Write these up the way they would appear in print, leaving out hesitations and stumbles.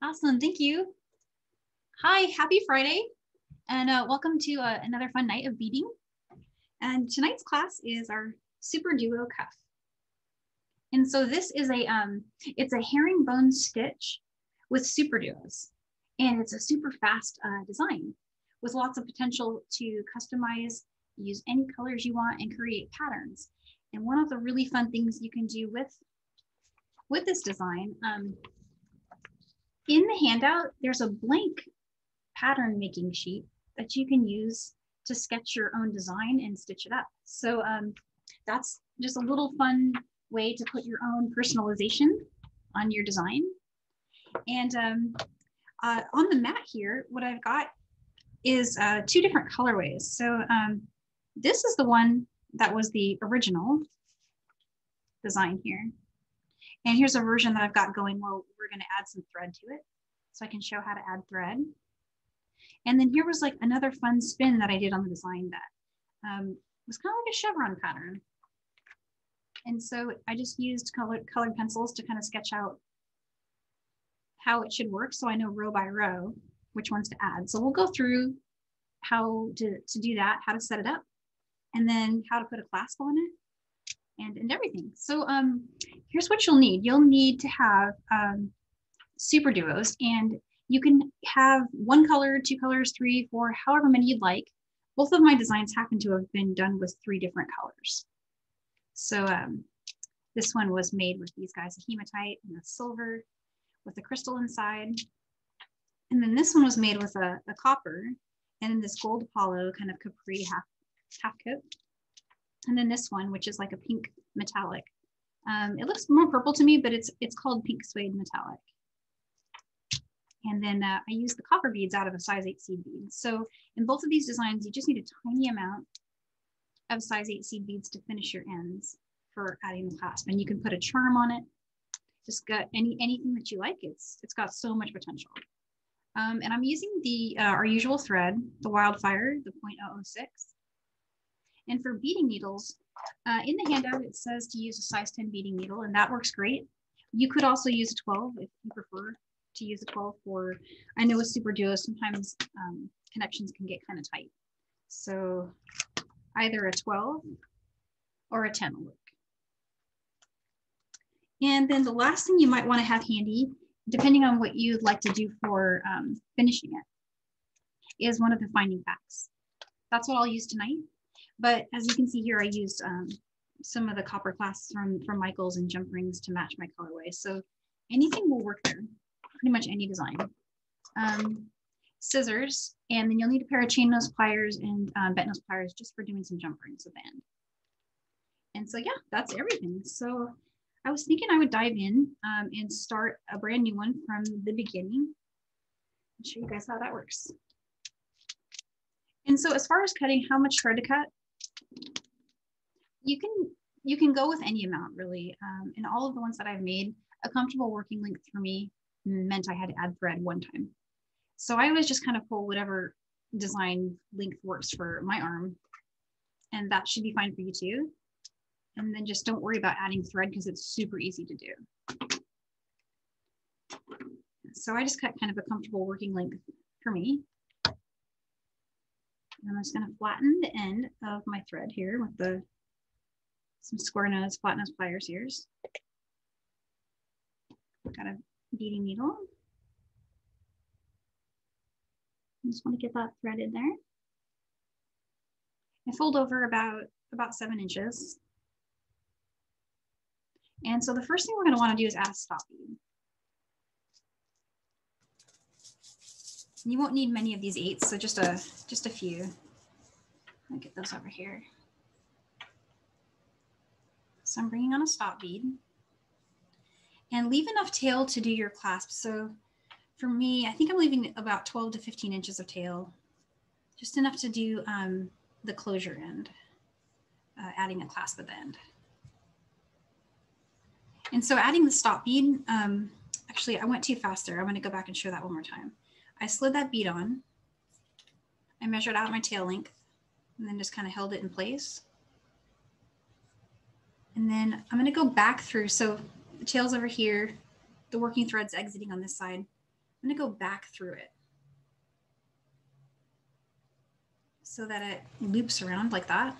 Awesome, thank you. Hi, happy Friday, and welcome to another fun night of beading. And tonight's class is our SuperDuo cuff. And so this is it's a herringbone stitch with SuperDuos, and it's a super fast design with lots of potential to customize, use any colors you want, and create patterns. And one of the really fun things you can do with this design, in the handout, there's a blank pattern making sheet that you can use to sketch your own design and stitch it up. So that's just a little fun way to put your own personalization on your design. And on the mat here, what I've got is two different colorways. So this is the one that was the original design here. And here's a version that I've got going where we're going to add some thread to it. So I can show how to add thread. And then here was like another fun spin that I did on the design that was kind of like a chevron pattern. And so I just used colored pencils to kind of sketch out how it should work. So I know row by row which ones to add. So we'll go through how to do that, how to set it up, and then how to put a clasp on it. And everything. So here's what you'll need. You'll need to have SuperDuos, and you can have one color, two colors, three, four, however many you'd like. Both of my designs happen to have been done with 3 different colors. So this one was made with these guys, a hematite and a silver with a crystal inside. And then this one was made with a copper and then this gold Apollo kind of capri half coat. And then this one, which is like a pink metallic. It looks more purple to me, but it's called pink suede metallic. And then I use the copper beads out of a size 8 seed bead. So in both of these designs, you just need a tiny amount of size 8 seed beads to finish your ends for adding the clasp. And you can put a charm on it. Just got anything that you like. It's got so much potential. And I'm using the our usual thread, the Wildfire, the 0.006. And for beading needles, in the handout, it says to use a size 10 beading needle, and that works great. You could also use a 12 if you prefer to use a 12 for, I know with SuperDuo, sometimes connections can get kind of tight. So either a 12 or a 10 will work. And then the last thing you might want to have handy, depending on what you'd like to do for finishing it, is one of the finding packs. That's what I'll use tonight. But as you can see here, I used some of the copper clasps from Michaels and jump rings to match my colorway. So anything will work there, pretty much any design. Scissors, and then you'll need a pair of chain nose pliers and bent nose pliers just for doing some jump rings at the end. And so yeah, that's everything. So I was thinking I would dive in and start a brand new one from the beginning and show you guys how that works. And so as far as cutting, how much thread to cut, you can go with any amount really. In all of the ones that I've made, a comfortable working length for me meant I had to add thread one time. So I always just kind of pull whatever design length works for my arm, and that should be fine for you too. And then just don't worry about adding thread because it's super easy to do. So I just cut kind of a comfortable working length for me. And I'm just going to flatten the end of my thread here with some square nose, flat nose pliers here. Got a beading needle. I just want to get that threaded there. I fold over about 7 inches. And so the first thing we're going to want to do is add a stop bead. You won't need many of these 8s, so just a few. I'll get those over here. So I'm bringing on a stop bead. And leave enough tail to do your clasp. So for me, I think I'm leaving about 12 to 15 inches of tail, just enough to do the closure end, adding a clasp at the end. And so adding the stop bead, actually I went too fast there. I'm going to go back and show that one more time. I slid that bead on. I measured out my tail length and then just kind of held it in place. And then I'm going to go back through. So the tail's over here, the working thread's exiting on this side. I'm going to go back through it so that it loops around like that.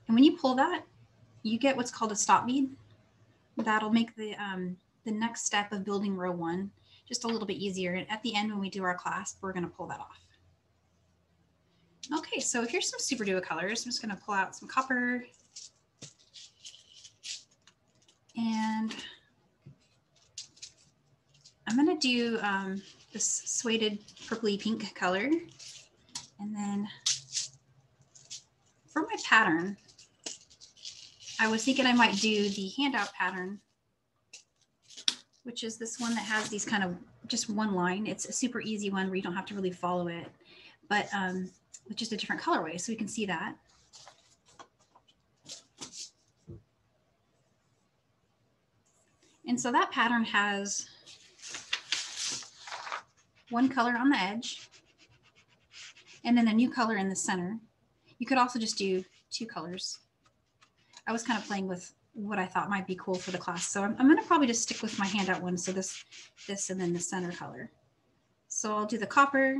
And when you pull that, you get what's called a stop bead. That'll make the next step of building row 1 just a little bit easier. And at the end, when we do our clasp, we're going to pull that off. Okay, so here's some SuperDuo colors. I'm just going to pull out some copper and I'm going to do this suede purpley pink color. And then for my pattern, I was thinking I might do the Handout Pattern, which is this one that has these kind of just one line. It's a super easy one where you don't have to really follow it, but with just a different colorway, so we can see that. And so that pattern has one color on the edge and then a new color in the center. You could also just do 2 colors. I was kind of playing with what I thought might be cool for the class. So I'm going to probably just stick with my handout one. So this, and then the center color. So I'll do the copper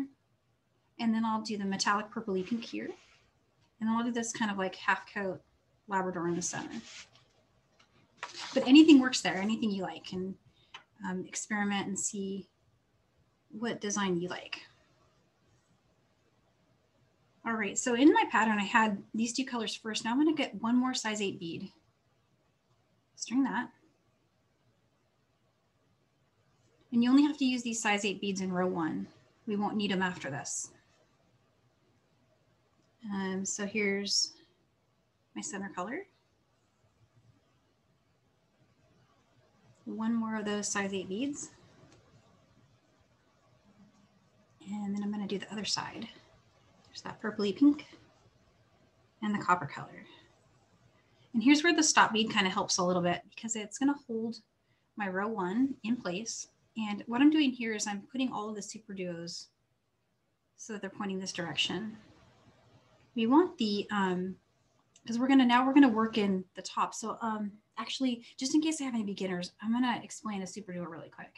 and then I'll do the metallic purpley pink here. And then I'll do this kind of like half coat Labrador in the center. But anything works there, anything you like, and experiment and see what design you like. All right, so in my pattern, I had these 2 colors first. Now I'm going to get one more size 8 bead. String that. And you only have to use these size 8 beads in row 1. We won't need them after this. So here's my center color. One more of those size 8 beads. And then I'm going to do the other side. There's that purpley pink and the copper color. And here's where the stop bead kind of helps a little bit because it's going to hold my row 1 in place. And what I'm doing here is I'm putting all of the SuperDuos so that they're pointing this direction. We want the, because we're going to work in the top. So actually, just in case I have any beginners, I'm going to explain a SuperDuo really quick.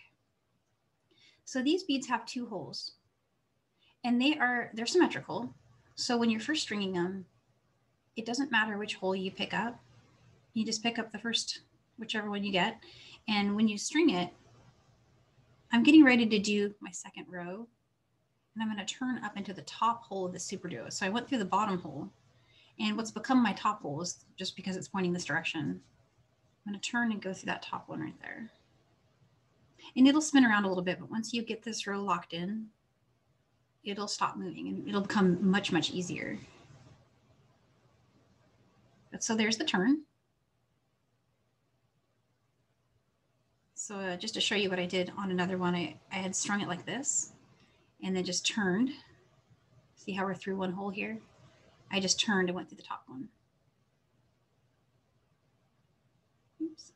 So these beads have 2 holes and they're symmetrical. So when you're first stringing them, it doesn't matter which hole you pick up. You just pick up the first, whichever one you get. And when you string it, I'm getting ready to do my second row and I'm going to turn up into the top hole of the SuperDuo. So I went through the bottom hole and what's become my top hole is just because it's pointing this direction. I'm going to turn and go through that top one right there. And it'll spin around a little bit, but once you get this row locked in, it'll stop moving and it'll become much, much easier. So there's the turn. So just to show you what I did on another one, I had strung it like this and then just turned. See how we're through one hole here? I just turned and went through the top one. Oops.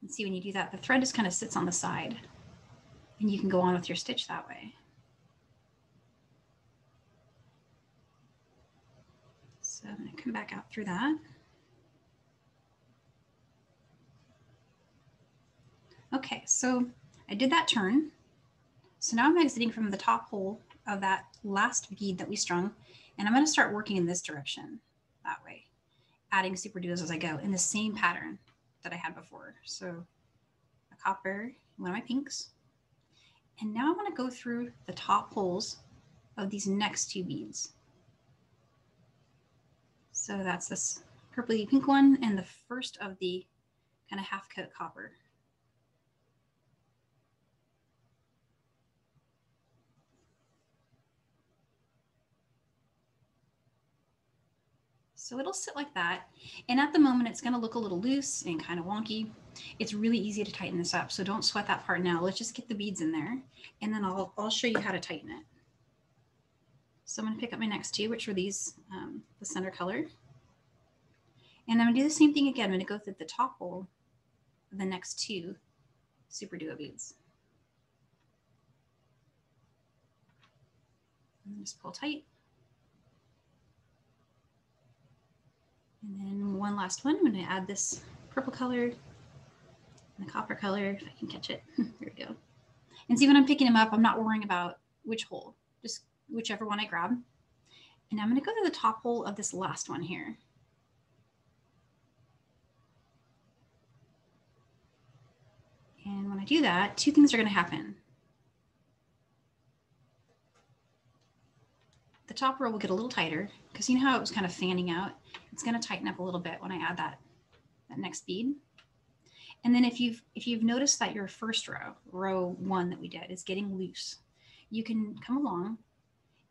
And see when you do that, the thread just kind of sits on the side and you can go on with your stitch that way. So I'm going to come back out through that. Okay, so I did that turn. So now I'm exiting from the top hole of that last bead that we strung, and I'm going to start working in this direction that way, adding SuperDuos as I go in the same pattern that I had before. So a copper, one of my pinks, and now I'm going to go through the top holes of these next 2 beads. So that's this purpley pink one and the first of the kind of half coat copper. So it'll sit like that. And at the moment, it's going to look a little loose and kind of wonky. It's really easy to tighten this up. So don't sweat that part now. Let's just get the beads in there. And then I'll show you how to tighten it. So I'm going to pick up my next 2, which were these, the center color. And I'm going to do the same thing again. I'm going to go through the top hole of the next 2 SuperDuo beads. And just pull tight. And then one last one, I'm going to add this purple color and the copper color, if I can catch it. There we go. And see, when I'm picking them up, I'm not worrying about which hole, just whichever one I grab. And I'm going to go to the top hole of this last one here. And when I do that, two things are going to happen. The top row will get a little tighter because you know how it was kind of fanning out? It's going to tighten up a little bit when I add that next bead. And then if you've noticed that your first row one that we did is getting loose, you can come along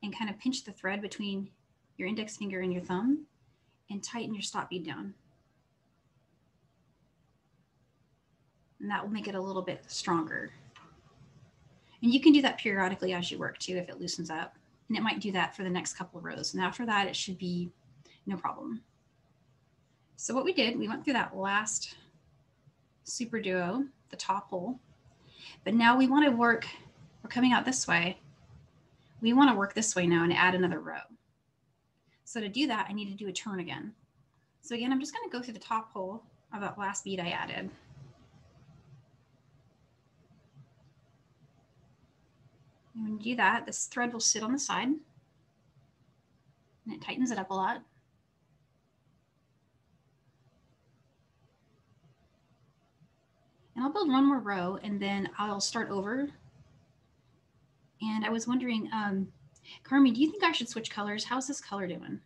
and kind of pinch the thread between your index finger and your thumb and tighten your stop bead down. And that will make it a little bit stronger. And you can do that periodically as you work too if it loosens up. And it might do that for the next couple of rows. And after that, it should be no problem. So what we did, we went through that last SuperDuo, the top hole, but now we want to work, we're coming out this way. We want to work this way now and add another row. So to do that, I need to do a turn again. So again, I'm just going to go through the top hole of that last bead I added. And when you do that, this thread will sit on the side and it tightens it up a lot. And I'll build one more row and then I'll start over. And I was wondering, Carmi, do you think I should switch colors? How's this color doing?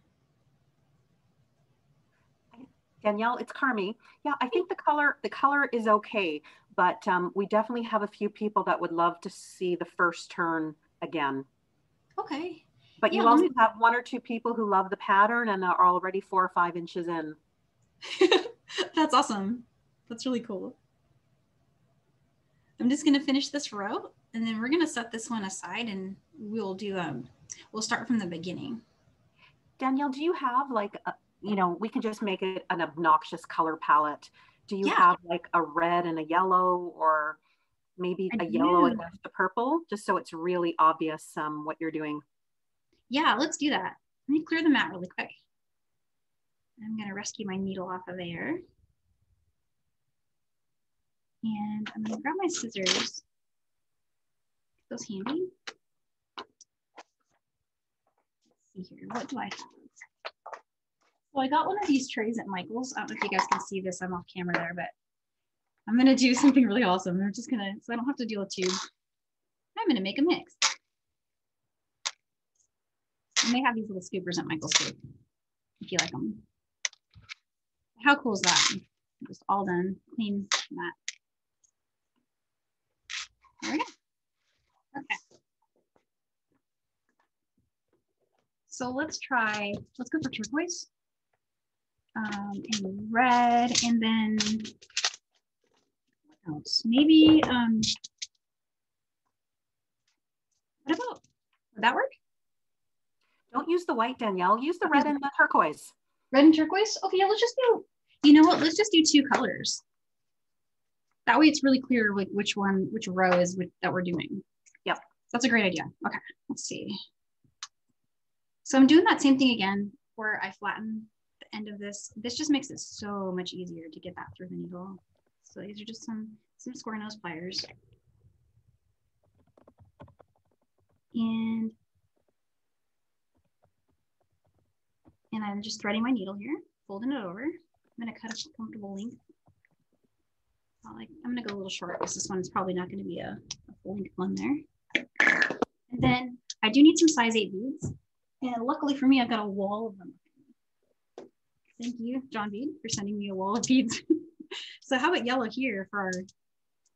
Danielle, it's Carmi. Yeah, I think the color is okay, but we definitely have a few people that would love to see the first turn again. Okay. But yeah, you also have one or two people who love the pattern and are already 4 or 5 inches in. That's awesome. That's really cool. I'm just going to finish this row and then we're going to set this one aside and we'll do, we'll start from the beginning. Danielle, do you have like, you know, we can just make it an obnoxious color palette. Do you have like a red and a yellow or maybe a yellow against a purple, just so it's really obvious what you're doing? Yeah, let's do that. Let me clear the mat really quick. I'm going to rescue my needle off of there. And I'm going to grab my scissors. Get those handy. Let's see here. What do I have? So I got one of these trays at Michael's. I don't know if you guys can see this. I'm off camera there, but I'm going to do something really awesome. I'm just going to, so I don't have to deal with tube. I'm going to make a mix. And they have these little scoopers at Michael's too, if you like them. How cool is that? Just all done, clean mat. There we go. Okay. So let's go for turquoise and red, and then what else? Maybe, what about, would that work? Don't use the white, Danielle. Use the red and the turquoise. Red and turquoise? Okay, yeah, let's just do, you know what? Let's just do 2 colors. That way it's really clear like which row is that we're doing. Yep. That's a great idea. Okay, let's see. So I'm doing that same thing again where I flatten the end of this. This just makes it so much easier to get that through the needle. So these are just some square nose pliers. And I'm just threading my needle here, folding it over. I'm going to cut a comfortable length. I'm going to go a little short because this one is probably not going to be a full length one there. And then I do need some size 8 beads. And luckily for me, I've got a wall of them. Thank you, John Bead, for sending me a wall of beads. So how about yellow here for our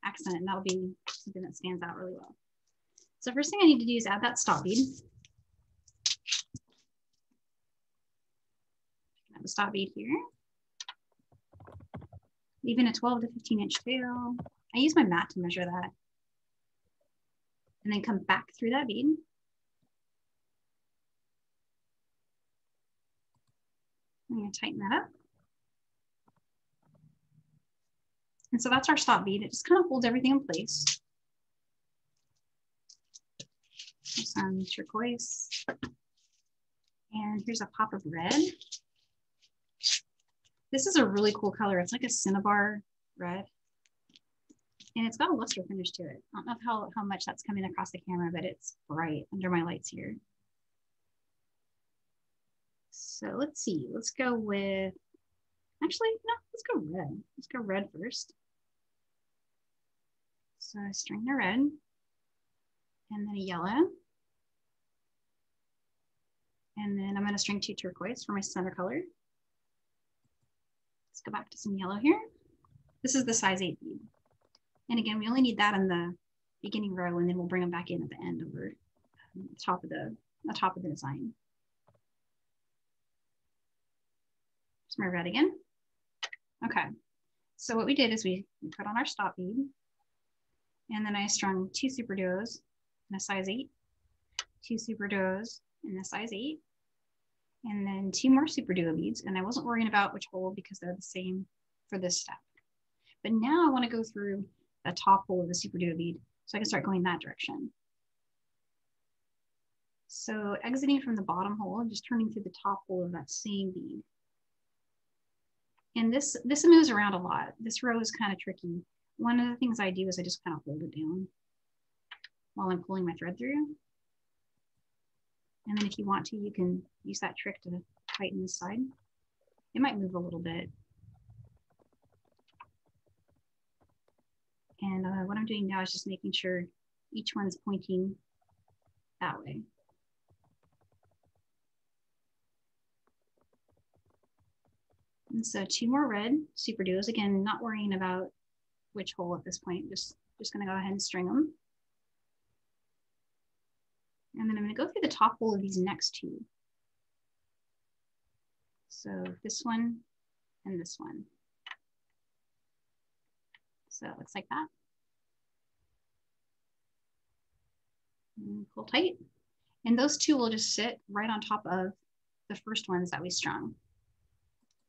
accent? And that'll be something that stands out really well. So first thing I need to do is add that stop bead. The stop bead here, leaving a 12 to 15 inch tail. I use my mat to measure that, and then come back through that bead. I'm going to tighten that up, and so that's our stop bead. It just kind of holds everything in place. Some turquoise, and here's a pop of red. This is a really cool color. It's like a cinnabar red. And it's got a luster finish to it. I don't know how much that's coming across the camera, but it's bright under my lights here. So let's see, let's go with, actually, no, let's go red. Let's go red first. So I string the red, and then a yellow. And then I'm gonna string 2 turquoise for my center color. Let's go back to some yellow here. This is the size 8 bead. And again, we only need that in the beginning row, and then we'll bring them back in at the end over the top of the design. Here's my red again. Okay, so what we did is we put on our stop bead, and then I strung 2 SuperDuos in a size 8, 2 SuperDuos in a size 8, and then 2 more SuperDuo beads. And I wasn't worrying about which hole because they're the same for this step. But now I want to go through the top hole of the SuperDuo bead so I can start going that direction. So exiting from the bottom hole and just turning through the top hole of that same bead. And this moves around a lot. This row is kind of tricky. One of the things I do is I just kind of hold it down while I'm pulling my thread through. And then if you want to, you can use that trick to tighten this side. It might move a little bit. And what I'm doing now is just making sure each one's pointing that way. And so 2 more red SuperDuos. Again, not worrying about which hole at this point, just gonna go ahead and string them. And then I'm gonna go through the top hole of these next 2. So this one and this one. So it looks like that. And pull tight. And those 2 will just sit right on top of the first ones that we strung.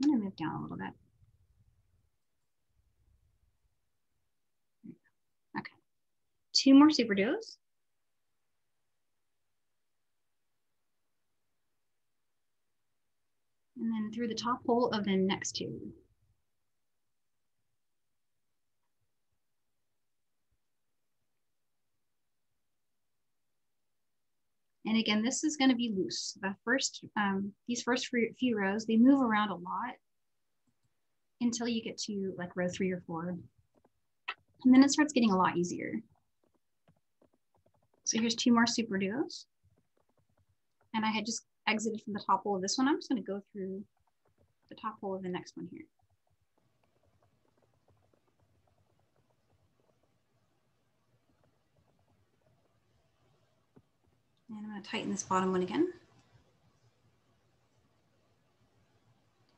I'm gonna move down a little bit. Okay, 2 more SuperDuos. And then through the top hole of the next 2. And again, this is going to be loose. The first, these first few rows, they move around a lot until you get to like row 3 or 4. And then it starts getting a lot easier. So here's 2 more SuperDuos. And I had just exited from the top hole of this one. I'm just going to go through the top hole of the next one here. And I'm going to tighten this bottom one again.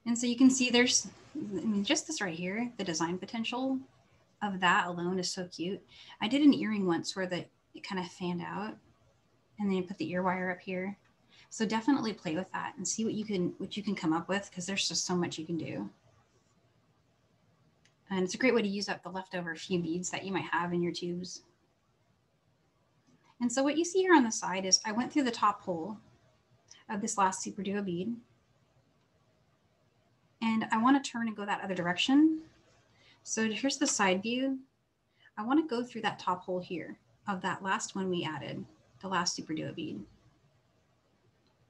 And so you can see there's, I mean, just this right here, the design potential of that alone is so cute. I did an earring once where it kind of fanned out, and then you put the ear wire up here. So definitely play with that and see what you can come up with, because there's just so much you can do. And it's a great way to use up the leftover few beads that you might have in your tubes. And so what you see here on the side is I went through the top hole of this last SuperDuo bead, and I want to turn and go that other direction. So here's the side view. I want to go through that top hole here of that last one we added, the last SuperDuo bead.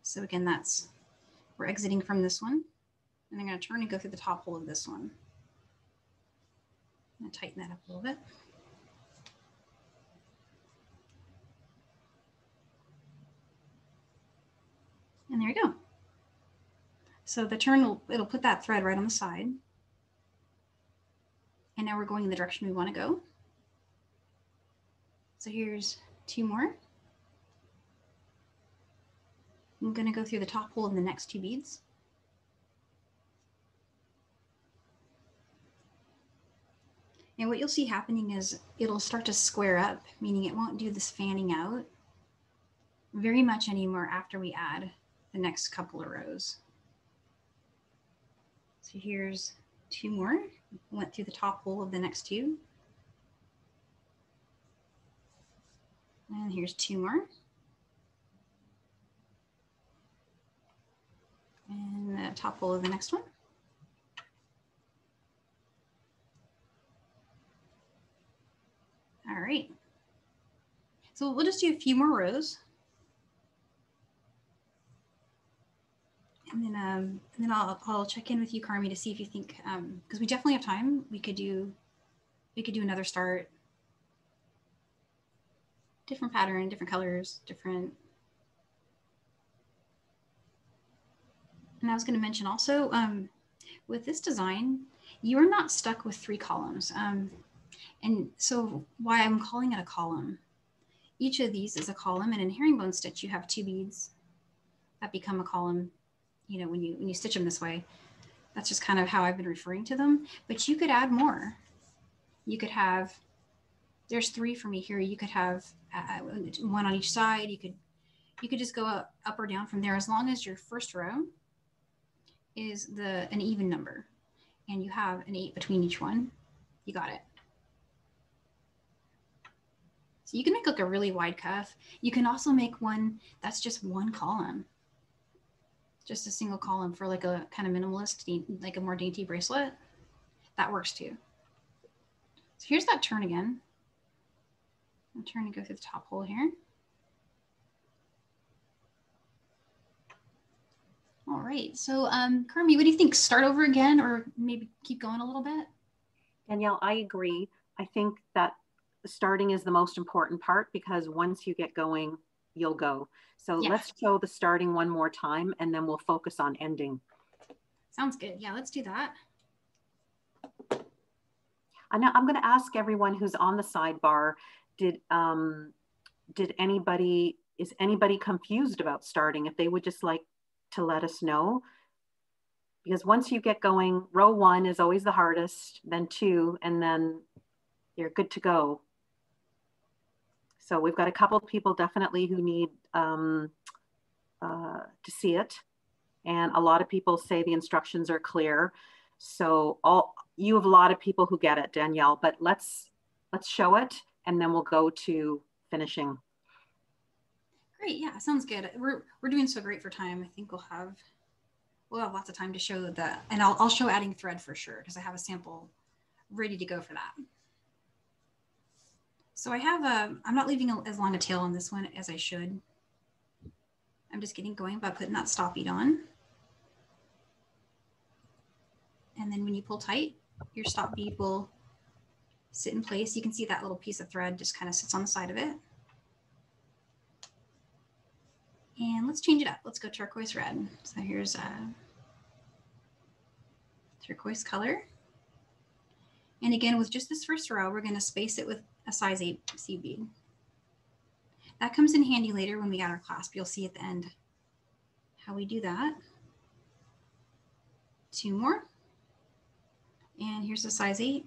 So again, we're exiting from this one, and I'm going to turn and go through the top hole of this one. I'm going to tighten that up a little bit. And there you go. So the turn, it'll put that thread right on the side. And now we're going in the direction we want to go. So here's 2 more. I'm going to go through the top hole in the next 2 beads. And what you'll see happening is it'll start to square up, meaning it won't do this fanning out very much anymore after we add the next couple of rows. So here's 2 more. Went through the top hole of the next 2. And here's 2 more. And the top hole of the next one. right. So we'll just do a few more rows. And then I'll check in with you, Carmi, to see if you think, because we definitely have time. We could do another start. Different pattern, different colors, different. And I was going to mention also, with this design, you're not stuck with 3 columns. And so why I'm calling it a column. Each of these is a column, and in herringbone stitch, you have 2 beads that become a column. You know, when you stitch them this way, that's just kind of how I've been referring to them. But you could add more. You could have, there's 3 for me here. You could have 1 on each side. You could just go up or down from there, as long as your first row is an even number and you have an 8 between each one. You got it. So you can make like a really wide cuff. You can also make one that's just 1 column. Just a single column for like a kind of minimalist, like a more dainty bracelet. That works too. So here's that turn again. I'll turn and go through the top hole here. All right, so Carmi, what do you think? Start over again or maybe keep going a little bit? Danielle, I agree. I think that starting is the most important part, because once you get going, you'll go. So yeah. Let's show the starting one more time, and then we'll focus on ending. Sounds good. Yeah, let's do that. I'm going to ask everyone who's on the sidebar, is anybody confused about starting? If they would just like to let us know, because once you get going, row 1 is always the hardest, then 2, and then you're good to go. So we've got a couple of people definitely who need to see it. And a lot of people say the instructions are clear. So you have a lot of people who get it, Danielle, but let's show it, and then we'll go to finishing. Great, yeah, sounds good. We're doing so great for time. I think we'll have lots of time to show that, and I'll show adding thread for sure, because I have a sample ready to go for that. So I have I'm not leaving as long a tail on this one as I should. I'm just getting going by putting that stop bead on. And then when you pull tight, your stop bead will sit in place. You can see that little piece of thread just kind of sits on the side of it. And let's change it up. Let's go turquoise red. So here's a turquoise color. And again, with just this first row, we're going to space it with a size 8 seed bead. That comes in handy later when we add our clasp. You'll see at the end how we do that. 2 more. And here's a size 8,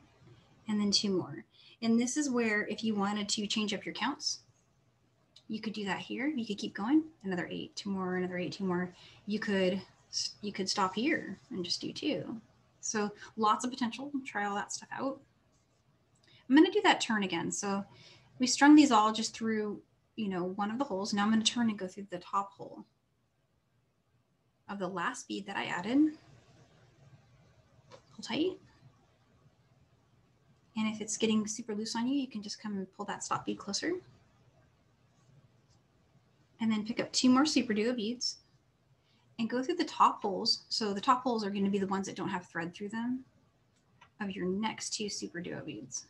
and then 2 more. And this is where, if you wanted to change up your counts, you could do that here. You could keep going, another 8, 2 more, another 8, 2 more. You could stop here and just do 2. So lots of potential. Try all that stuff out. I'm going to do that turn again. So we strung these all just through, one of the holes. Now I'm going to turn and go through the top hole of the last bead that I added. Pull tight. And if it's getting super loose on you, you can just come and pull that stop bead closer. And then pick up 2 more SuperDuo beads and go through the top holes. So the top holes are going to be the ones that don't have thread through them of your next 2 SuperDuo beads.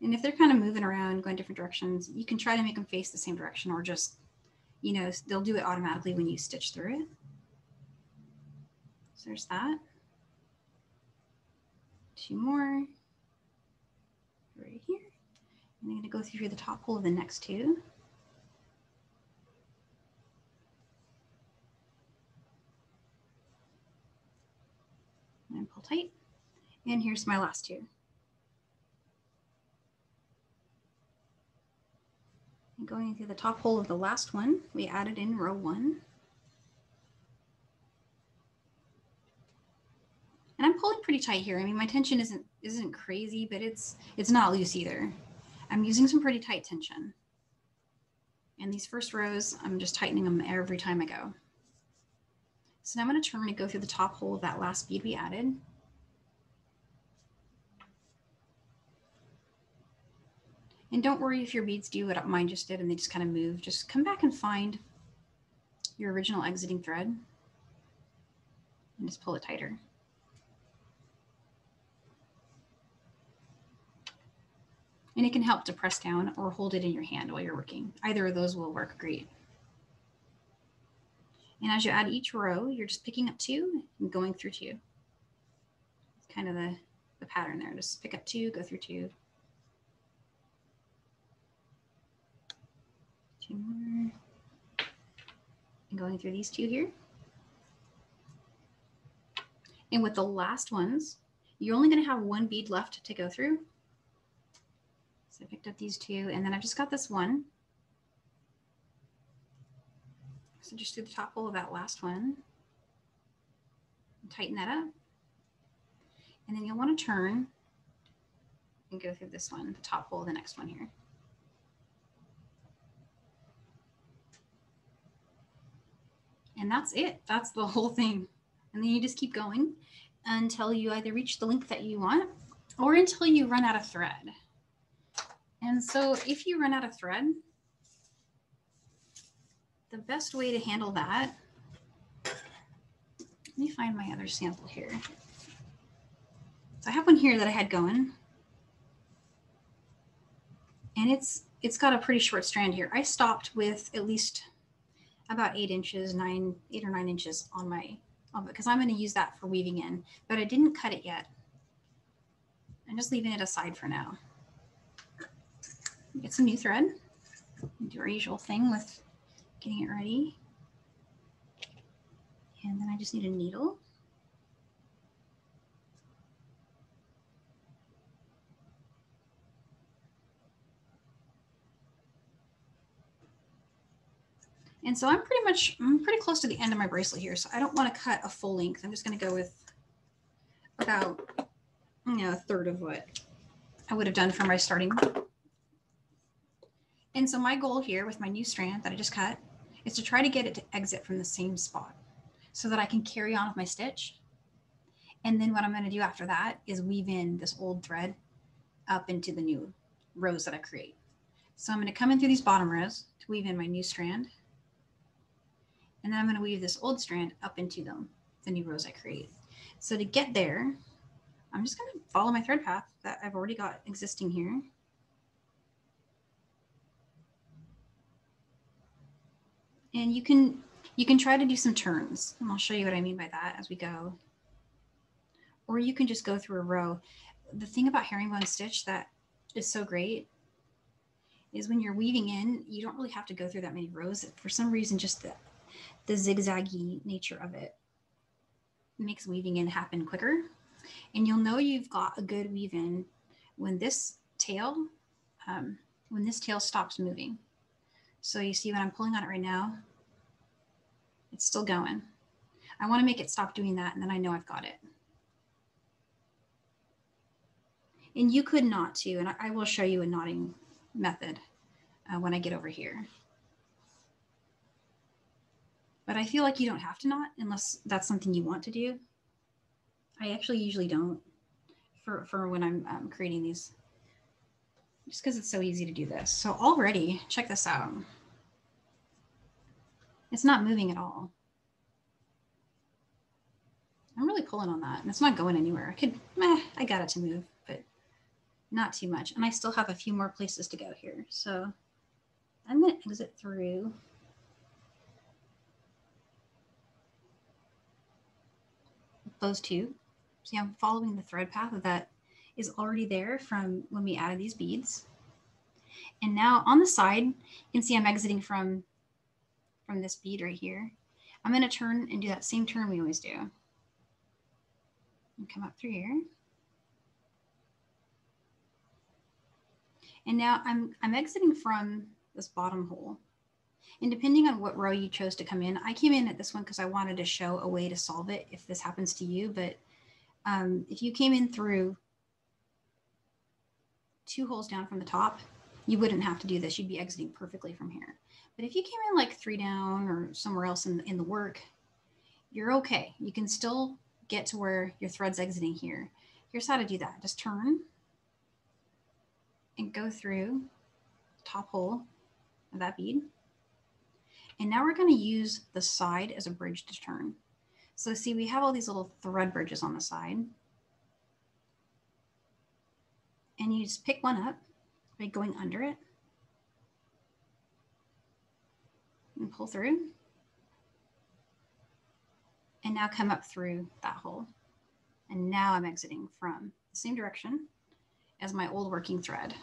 And if they're kind of moving around, going different directions, you can try to make them face the same direction, or just, they'll do it automatically when you stitch through it. So there's that. 2 more right here. And I'm going to go through the top hole of the next 2. And pull tight. And here's my last 2. And going through the top hole of the last one, we added in row 1. And I'm pulling pretty tight here. I mean, my tension isn't crazy, but it's not loose either. I'm using some pretty tight tension. And these first rows, I'm just tightening them every time I go. So now I'm going to turn and go through the top hole of that last bead we added. And don't worry if your beads do what mine just did and they just kind of move. Just come back and find your original exiting thread and just pull it tighter. And it can help to press down or hold it in your hand while you're working. Either of those will work great. And as you add each row, you're just picking up 2 and going through 2. It's kind of the pattern there. Just pick up 2, go through 2. 2 more. And going through these 2 here. And with the last ones, you're only going to have 1 bead left to go through. So I picked up these 2, and then I've just got this one. So just through the top hole of that last one, and tighten that up. And then you'll want to turn and go through this one, the top hole of the next one here. And that's it. That's the whole thing. And then you just keep going until you either reach the length that you want or until you run out of thread. And so if you run out of thread, the best way to handle that, let me find my other sample here. So I have one here that I had going, and it's got a pretty short strand here. I stopped with at least about 8 inches, 8 or 9 inches on my, because I'm going to use that for weaving in, but I didn't cut it yet. I'm just leaving it aside for now. Get some new thread, do our usual thing with getting it ready. And then I just need a needle. And so I'm pretty close to the end of my bracelet here. So I don't want to cut a full length. I'm just going to go with about, a third of what I would have done for my starting. And so my goal here with my new strand that I just cut is to try to get it to exit from the same spot so that I can carry on with my stitch. And then what I'm going to do after that is weave in this old thread up into the new rows that I create. So I'm going to come in through these bottom rows to weave in my new strand. And then I'm going to weave this old strand up into the new rows I create. So to get there, I'm just going to follow my thread path that I've already got existing here. And you can try to do some turns, and I'll show you what I mean by that as we go. Or you can just go through a row. The thing about herringbone stitch that is so great is when you're weaving in, you don't really have to go through that many rows. For some reason, just the zigzaggy nature of it makes weaving in happen quicker. And you'll know you've got a good weave in when this tail stops moving. So you see when I'm pulling on it right now, it's still going. I want to make it stop doing that, and then I know I've got it. And you could knot too, and I will show you a knotting method when I get over here. But I feel like you don't have to knot unless that's something you want to do. I actually usually don't for when I'm creating these, just because it's so easy to do this. So already, check this out. It's not moving at all. I'm really pulling on that, and it's not going anywhere. I got it to move, but not too much. And I still have a few more places to go here. So I'm going to exit through. Those two. See, I'm following the thread path that is already there from when we added these beads. And now on the side, you can see I'm exiting from this bead right here. I'm going to turn and do that same turn we always do. And come up through here. And now I'm exiting from this bottom hole. And depending on what row you chose to come in, I came in at this one because I wanted to show a way to solve it if this happens to you. But if you came in through 2 holes down from the top, you wouldn't have to do this. You'd be exiting perfectly from here. But if you came in like 3 down or somewhere else in the work, you're okay. You can still get to where your thread's exiting here. Here's how to do that. Just turn and go through top hole of that bead. And now we're going to use the side as a bridge to turn. So see, we have all these little thread bridges on the side. And you just pick one up by going under it and pull through. And now come up through that hole. And now I'm exiting from the same direction as my old working thread.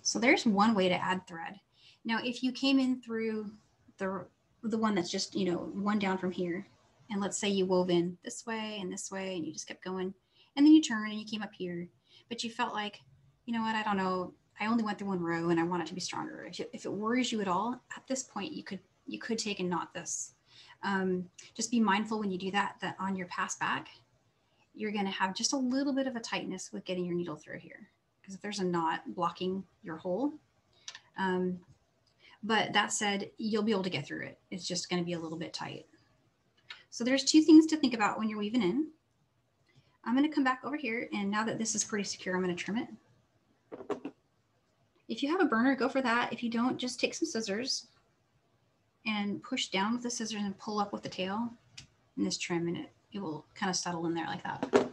So there's one way to add thread. Now, if you came in through the one that's just, you know, one down from here, and let's say you wove in this way, and you just kept going, and then you turn and you came up here, but you felt like, you know what, I don't know, I only went through one row and I want it to be stronger. If it worries you at all, at this point, you could take and knot this. Just be mindful when you do that on your pass back, you're going to have just a little bit of a tightness with getting your needle through here, because if there's a knot blocking your hole. But that said, you'll be able to get through it. It's just going to be a little bit tight. So there's two things to think about when you're weaving in. I'm going to come back over here, and now that this is pretty secure, I'm going to trim it. If you have a burner, go for that. If you don't, just take some scissors and push down with the scissors and pull up with the tail and this trim, and it will kind of settle in there like that.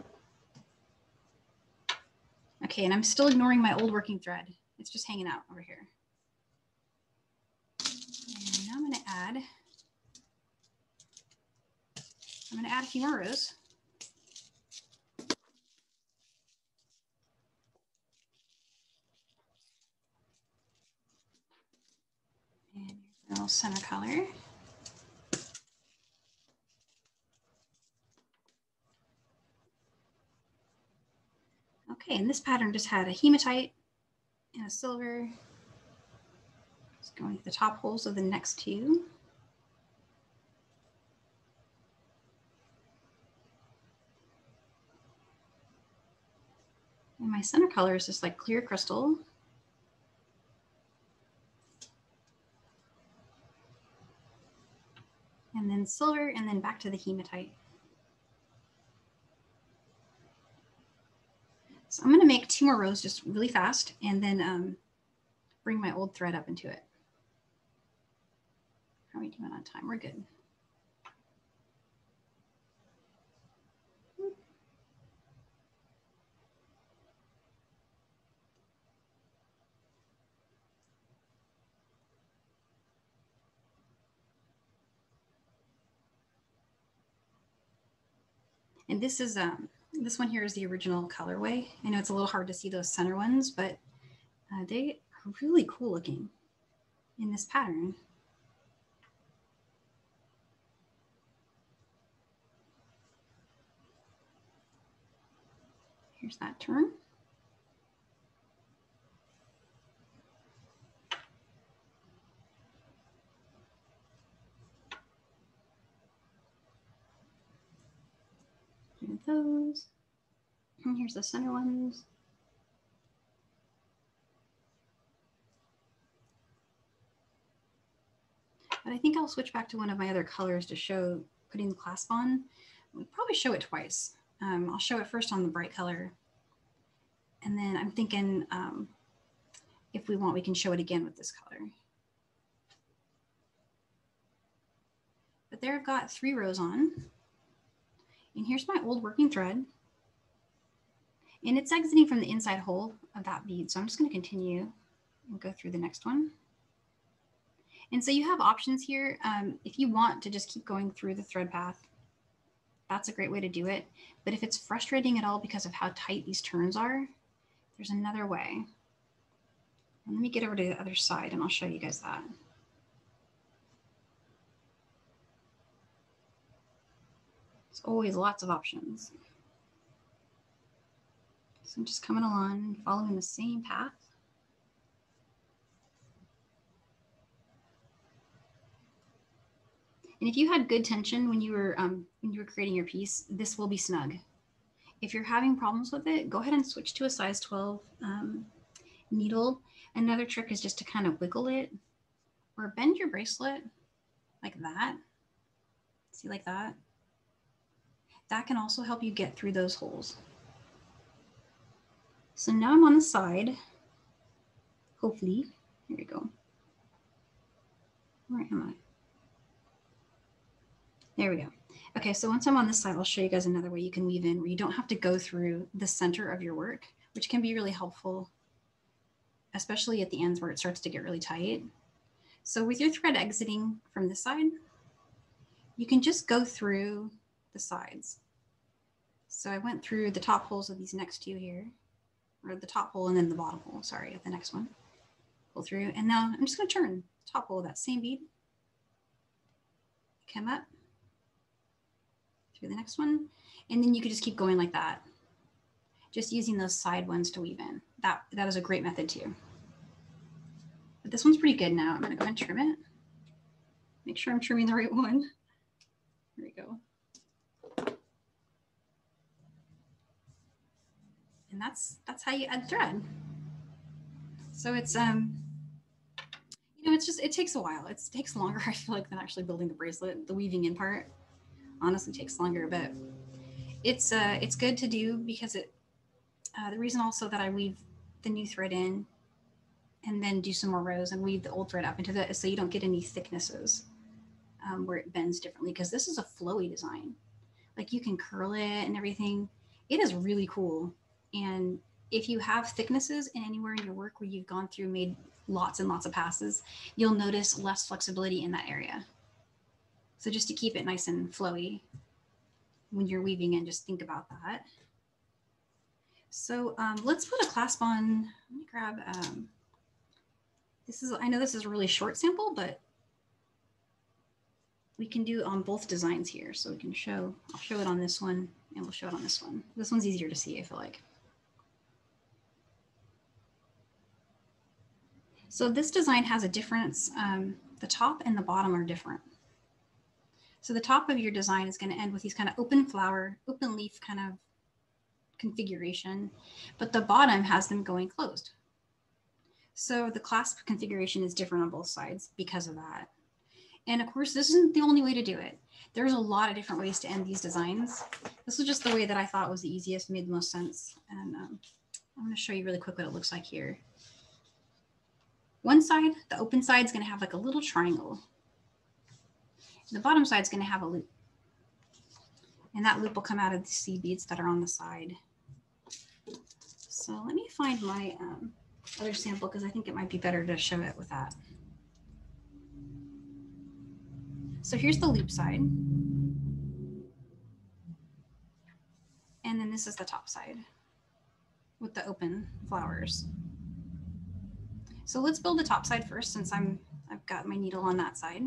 Okay, and I'm still ignoring my old working thread. It's just hanging out over here. And now I'm going to add a few more rows. And here's a little center color. Okay, and this pattern just had a hematite and a silver. Just going to the top holes of the next two. And my center color is just like clear crystal. And then silver, and then back to the hematite. So I'm going to make 2 more rows just really fast, and then bring my old thread up into it. How are we doing on time? We're good. And this is this one here is the original colorway. I know it's a little hard to see those center ones, but they are really cool looking in this pattern. Here's that turn. Here's those. And here's the center ones. But I think I'll switch back to one of my other colors to show putting the clasp on. We'll probably show it twice. I'll show it first on the bright color. And then I'm thinking if we want, we can show it again with this color. But there I've got 3 rows on. And here's my old working thread. And it's exiting from the inside hole of that bead. So I'm just going to continue and go through the next one. And so you have options here. If you want to just keep going through the thread path, that's a great way to do it. But if it's frustrating at all because of how tight these turns are, there's another way. And let me get over to the other side and I'll show you guys that. There's always lots of options. So I'm just coming along, following the same path. And if you had good tension when you were creating your piece, this will be snug. If you're having problems with it, go ahead and switch to a size 12 needle. Another trick is just to kind of wiggle it or bend your bracelet like that. See, like that? That can also help you get through those holes. So now I'm on the side, hopefully. Here we go. Where am I? There we go. Okay, so once I'm on this side, I'll show you guys another way you can weave in where you don't have to go through the center of your work, which can be really helpful, especially at the ends where it starts to get really tight. So with your thread exiting from this side, you can just go through the sides. So I went through the top holes of these next two here, or the top hole and then the bottom hole, sorry, of the next one. Pull through, and now I'm just gonna turn the top hole of that same bead, come up through the next one, and then you could just keep going like that, just using those side ones to weave in. That is a great method too. But this one's pretty good now. I'm gonna go ahead and trim it. Make sure I'm trimming the right one. There we go. And that's how you add thread. So it's you know, it takes a while. It takes longer, I feel like, than actually building the bracelet. The weaving in part honestly takes longer, but it's good to do because it the reason also that I weave the new thread in and then do some more rows and weave the old thread up into that is so you don't get any thicknesses where it bends differently, because this is a flowy design. Like you can curl it and everything. It is really cool. And if you have thicknesses in anywhere in your work where you've gone through, made lots and lots of passes, you'll notice less flexibility in that area. So just to keep it nice and flowy when you're weaving in, just think about that. So let's put a clasp on. Let me grab, I know this is a really short sample, but we can do on both designs here. So we can I'll show it on this one and we'll show it on this one. This one's easier to see, I feel like. So this design has a difference. The top and the bottom are different. So the top of your design is going to end with these kind of open flower, open leaf kind of configuration, but the bottom has them going closed. So the clasp configuration is different on both sides because of that. And of course, this isn't the only way to do it. There's a lot of different ways to end these designs. This was just the way that I thought was the easiest, made the most sense. And I'm going to show you really quick what it looks like here. One side, the open side, is going to have like a little triangle. The bottom side is going to have a loop. And that loop will come out of the seed beads that are on the side. So let me find my other sample because I think it might be better to show it with that. So here's the loop side. And then this is the top side with the open flowers. So let's build the top side first, since I've got my needle on that side.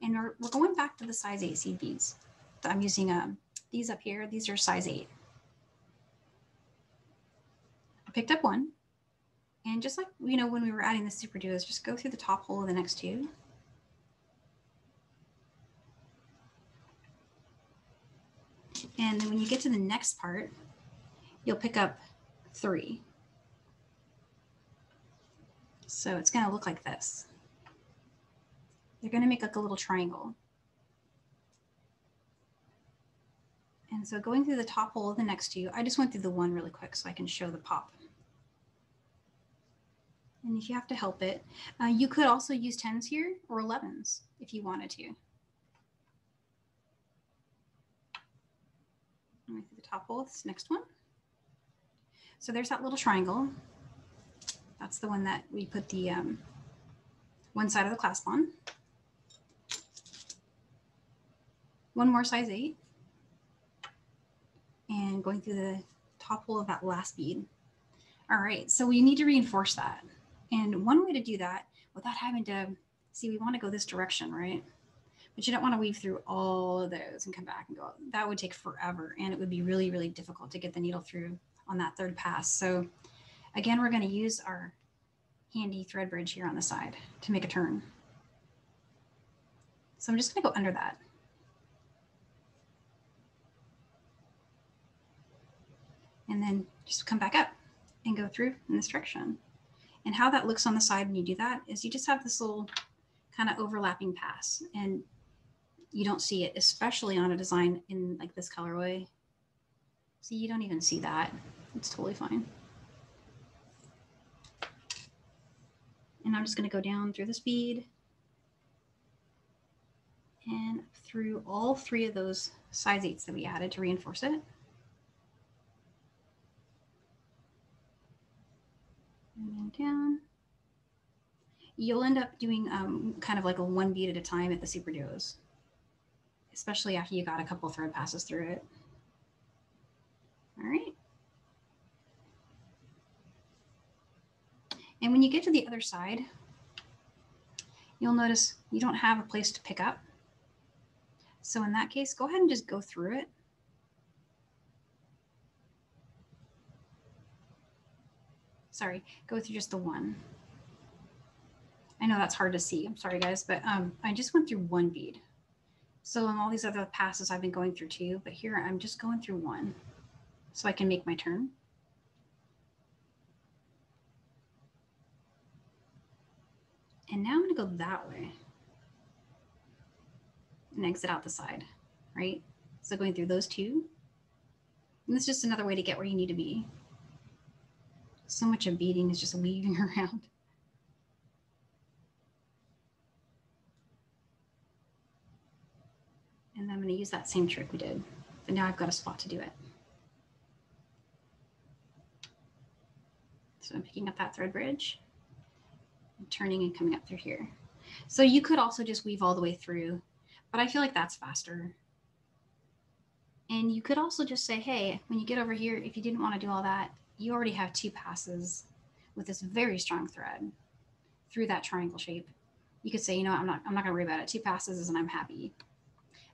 And we're going back to the size 8 seed beads. I'm using these up here. These are size 8. I picked up one. And just like, you know, when we were adding the SuperDuos, just go through the top hole of the next two. And then when you get to the next part, you'll pick up 3. So it's going to look like this. They're going to make like a little triangle. And so going through the top hole of the next two, I just went through the one really quick so I can show the pop. And if you have to help it, you could also use 10s here or 11s if you wanted to. Through the top hole of this next one. So there's that little triangle. That's the one that we put the one side of the clasp on. One more size 8. And going through the top hole of that last bead. All right, so we need to reinforce that. And one way to do that without having to, see, we want to go this direction, right? But you don't want to weave through all of those and come back and go. That would take forever, and it would be really, really difficult to get the needle through on that third pass. So again, we're going to use our handy thread bridge here on the side to make a turn. So I'm just going to go under that. And then just come back up and go through in this direction. And how that looks on the side when you do that is you just have this little kind of overlapping pass, and you don't see it, especially on a design in like this colorway. See, you don't even see that. It's totally fine. And I'm just going to go down through this bead and through all 3 of those size 8s that we added to reinforce it. And then down. You'll end up doing kind of like a 1 bead at a time at the SuperDuos, especially after you got a couple thread passes through it. All right. And when you get to the other side, you'll notice you don't have a place to pick up. So in that case, go ahead and just go through it. Sorry, go through just the 1. I know that's hard to see. I'm sorry, guys, but I just went through 1 bead. So in all these other passes, I've been going through 2, but here I'm just going through 1 so I can make my turn. And now I'm going to go that way and exit out the side, right? So going through those 2. And it's just another way to get where you need to be. So much of beading is just weaving around. And I'm going to use that same trick we did, but now I've got a spot to do it. So I'm picking up that thread bridge, and turning and coming up through here. So you could also just weave all the way through, but I feel like that's faster. And you could also just say, hey, when you get over here, if you didn't want to do all that, you already have 2 passes with this very strong thread through that triangle shape. You could say, you know what, I'm not going to worry about it. 2 passes and I'm happy.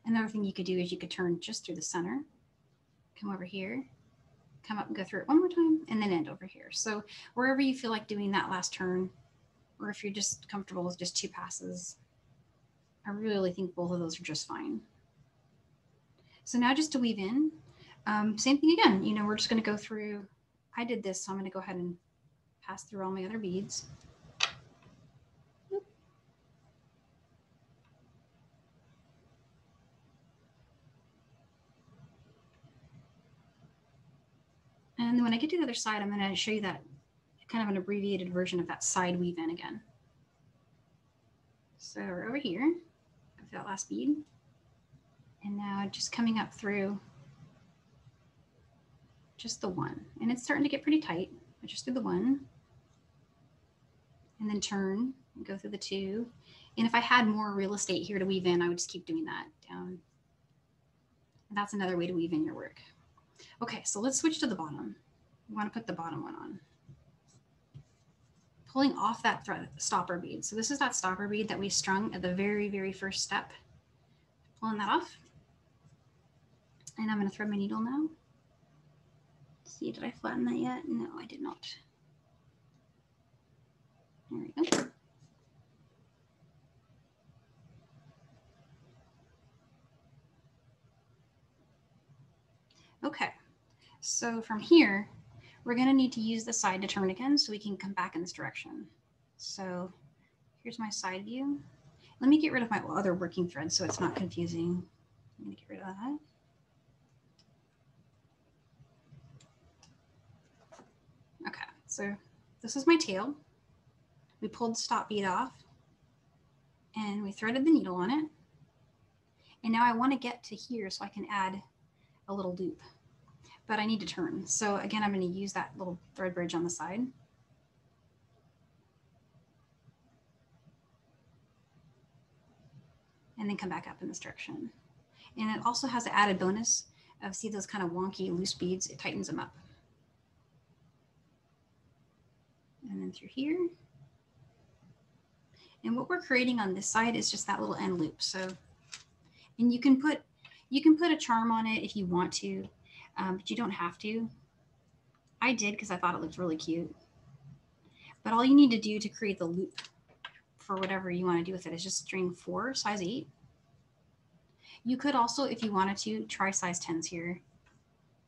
Another thing you could do is you could turn just through the center, come over here, come up and go through it 1 more time, and then end over here. So wherever you feel like doing that last turn, or if you're just comfortable with just 2 passes, I really think both of those are just fine. So now just to weave in, same thing again. You know, we're just going to go through, I did this, so I'm going to go ahead and pass through all my other beads. And then when I get to the other side, I'm going to show you that kind of an abbreviated version of that side weave in again. So we're over here, of that last bead. And now just coming up through just the 1. And it's starting to get pretty tight, but just through the 1. And then turn and go through the 2. And if I had more real estate here to weave in, I would just keep doing that down. And that's another way to weave in your work. Okay, so let's switch to the bottom. We want to put the bottom one on. Pulling off that thread stopper bead. So this is that stopper bead that we strung at the very, very first step. Pulling that off. And I'm going to thread my needle now. Let's see, did I flatten that yet? No, I did not. There we go. Okay, so from here, we're going to need to use the side to turn again so we can come back in this direction. So here's my side view. Let me get rid of my other working thread so it's not confusing. I'm going to get rid of that. Okay, so this is my tail. We pulled the stop bead off and we threaded the needle on it. And now I want to get to here so I can add a little loop, but I need to turn. So again, I'm going to use that little thread bridge on the side. And then come back up in this direction. And it also has the added bonus of, see those kind of wonky loose beads, it tightens them up. And then through here. And what we're creating on this side is just that little end loop. So, and you can put a charm on it if you want to, but you don't have to. I did because I thought it looked really cute. But all you need to do to create the loop for whatever you want to do with it is just string 4, size 8. You could also, if you wanted to, try size 10s here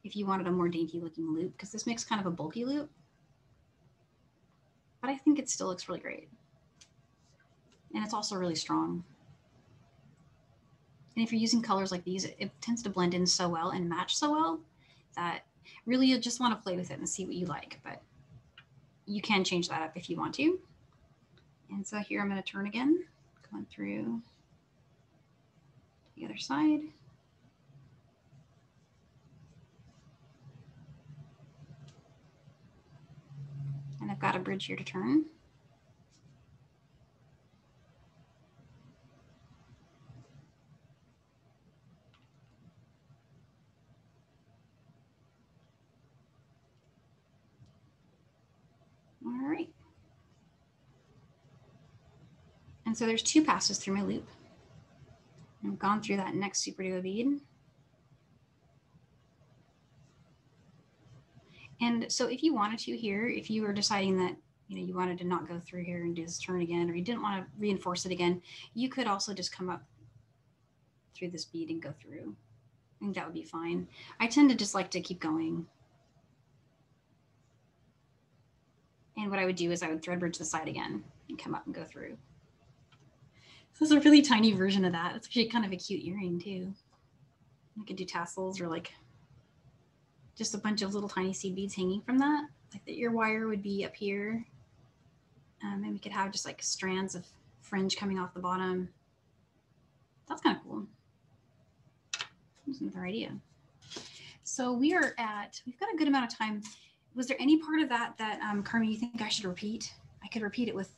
if you wanted a more dainty looking loop, because this makes kind of a bulky loop. But I think it still looks really great. And it's also really strong. And if you're using colors like these, it tends to blend in so well and match so well that Really, you just want to play with it and see what you like, but you can change that up if you want to. And so here I'm going to turn again, going through the other side. And I've got a bridge here to turn. All right. And so there's 2 passes through my loop. I've gone through that next SuperDuo bead. And so if you wanted to here, if you were deciding that you wanted to not go through here and do this turn again, or you didn't want to reinforce it again, you could also just come up through this bead and go through. I think that would be fine. I tend to just like to keep going. And what I would do is I would thread bridge the side again and come up and go through. This is a really tiny version of that. It's actually kind of a cute earring too. I could do tassels or like just a bunch of little tiny seed beads hanging from that. Like the ear wire would be up here. And we could have just like strands of fringe coming off the bottom. That's kind of cool. That's another idea. So we've got a good amount of time. Was there any part of that Carmen, you think I should repeat? I could repeat it with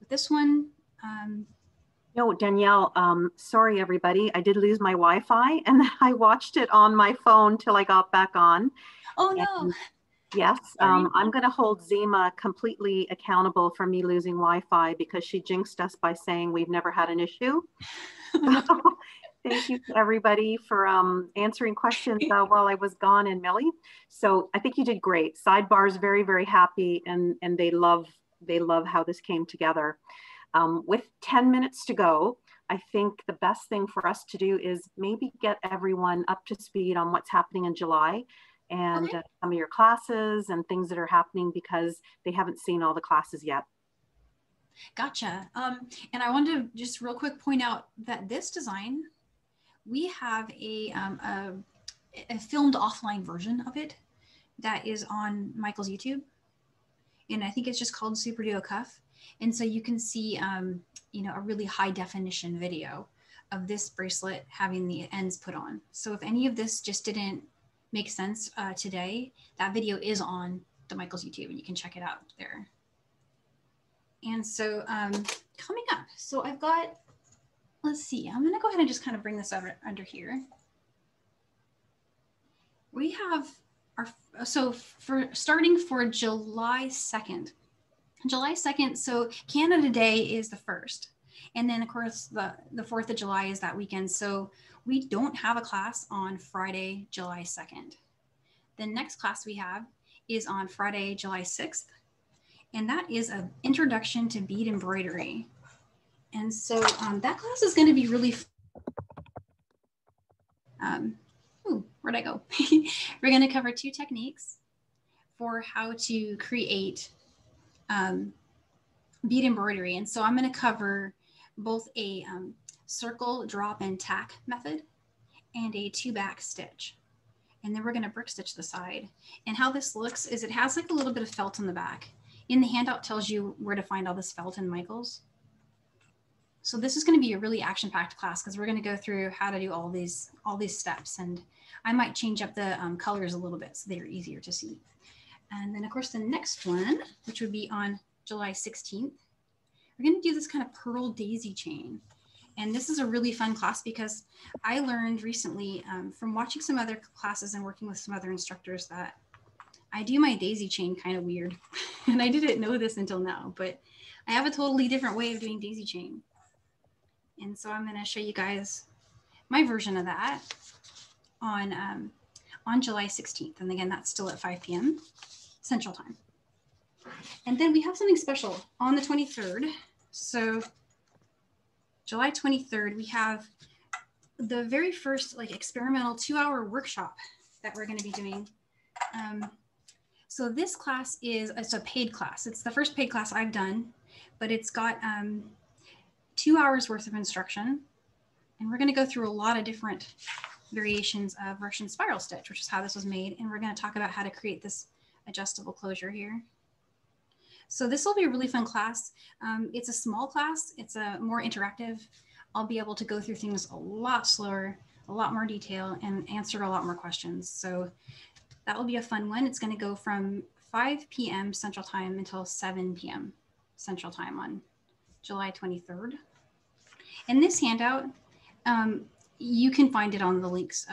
this one. No, Danielle, sorry, everybody. I did lose my Wi-Fi and then I watched it on my phone till I got back on. Oh, no. And yes, I'm going to hold Zima completely accountable for me losing Wi-Fi because she jinxed us by saying we've never had an issue. So, thank you to everybody for answering questions while I was gone, and Millie. So I think you did great. Sidebar's very, very happy, and they love how this came together. With 10 minutes to go, I think the best thing for us to do is maybe get everyone up to speed on what's happening in July and some of your classes and things that are happening because they haven't seen all the classes yet. Gotcha. And I wanted to just real quick point out that this design, we have a filmed offline version of it that is on Michael's YouTube. And I think it's just called SuperDuo Cuff. And so you can see, a really high definition video of this bracelet having the ends put on. So if any of this just didn't make sense today, that video is on the Michael's YouTube and you can check it out there. And so coming up, so I've got, let's see, I'm going to go ahead and just kind of bring this over under here. We have starting for July 2nd. July 2nd, so Canada Day is the 1st. And then of course the 4th of July is that weekend. So we don't have a class on Friday, July 2nd. The next class we have is on Friday, July 6th. And that is an introduction to bead embroidery. And so that class is going to be really where'd I go? We're going to cover 2 techniques for how to create bead embroidery. And so I'm going to cover both a circle, drop, and tack method and a 2-back stitch. And then we're going to brick stitch the side. And how this looks is it has like a little bit of felt in the back. In the handout tells you where to find all this felt in Michael's. So this is going to be a really action-packed class because we're going to go through how to do all these steps. And I might change up the colors a little bit so they're easier to see. And then of course the next one, which would be on July 16th, we're going to do this kind of pearl daisy chain. And this is a really fun class because I learned recently from watching some other classes and working with some other instructors that I do my daisy chain kind of weird. And I didn't know this until now, but I have a totally different way of doing daisy chain. And so I'm going to show you guys my version of that on July 16th. And again, that's still at 5 p.m. Central Time. And then we have something special on the 23rd. So July 23rd, we have the very first like experimental 2-hour workshop that we're going to be doing. So this class it's a paid class. It's the first paid class I've done, but it's got 2 hours worth of instruction. And we're going to go through a lot of different variations of Russian spiral stitch, which is how this was made. And we're going to talk about how to create this adjustable closure here. So this will be a really fun class. It's a small class. It's a more interactive. I'll be able to go through things a lot slower, a lot more detail, and answer a lot more questions. So that will be a fun one. It's going to go from 5 p.m. Central Time until 7 p.m. Central Time on July 23rd. And this handout, you can find it on the links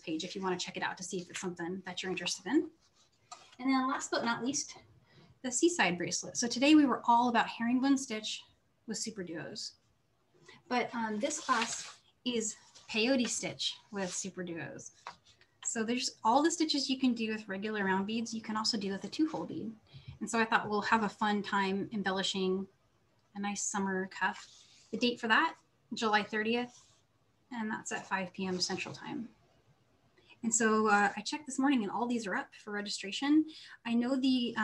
page if you want to check it out to see if it's something that you're interested in. And then last but not least, the Seaside Bracelet. So today we were all about herringbone stitch with SuperDuos. But this class is peyote stitch with SuperDuos. So there's all the stitches you can do with regular round beads. You can also do with a 2-hole bead. And so I thought we'll have a fun time embellishing a nice summer cuff. The date for that, July 30th, and that's at 5 p.m. Central Time. And so I checked this morning and all these are up for registration. I know the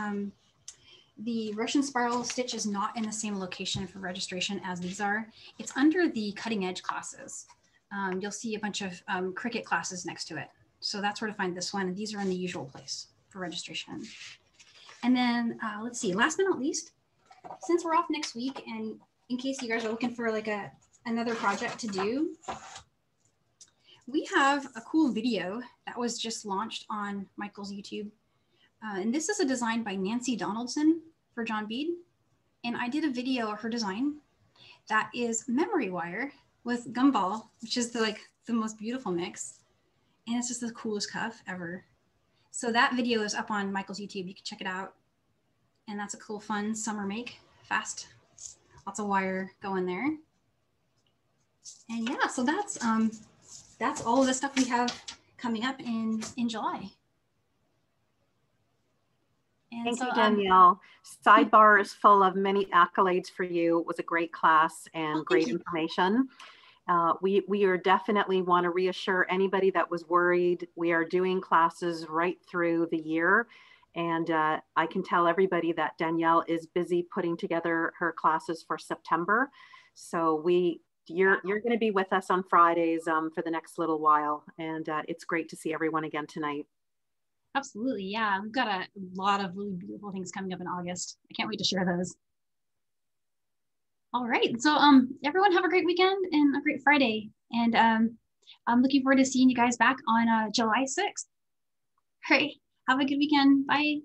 Russian spiral stitch is not in the same location for registration as these are. It's under the cutting edge classes. You'll see a bunch of Cricut classes next to it. So that's where to find this one. And these are in the usual place for registration. And then let's see, last but not least, since we're off next week, and in case you guys are looking for like another project to do, we have a cool video that was just launched on Michael's YouTube. And this is a design by Nancy Donaldson for John Bead. And I did a video of her design that is memory wire with gumball, which is the most beautiful mix. And it's just the coolest cuff ever. So that video is up on Michael's YouTube. You can check it out. And that's a cool, fun summer make, fast, lots of wire going there. And yeah, so that's all of the stuff we have coming up in July. And Thank so, you, Danielle. Sidebar is full of many accolades for you. It was a great class and great information. We are definitely want to reassure anybody that was worried. We are doing classes right through the year. And I can tell everybody that Danielle is busy putting together her classes for September. So you're going to be with us on Fridays for the next little while. And it's great to see everyone again tonight. Absolutely. Yeah. We've got a lot of really beautiful things coming up in August. I can't wait to share those. All right. So everyone have a great weekend and a great Friday. And I'm looking forward to seeing you guys back on July 6th. All right. Have a good weekend. Bye.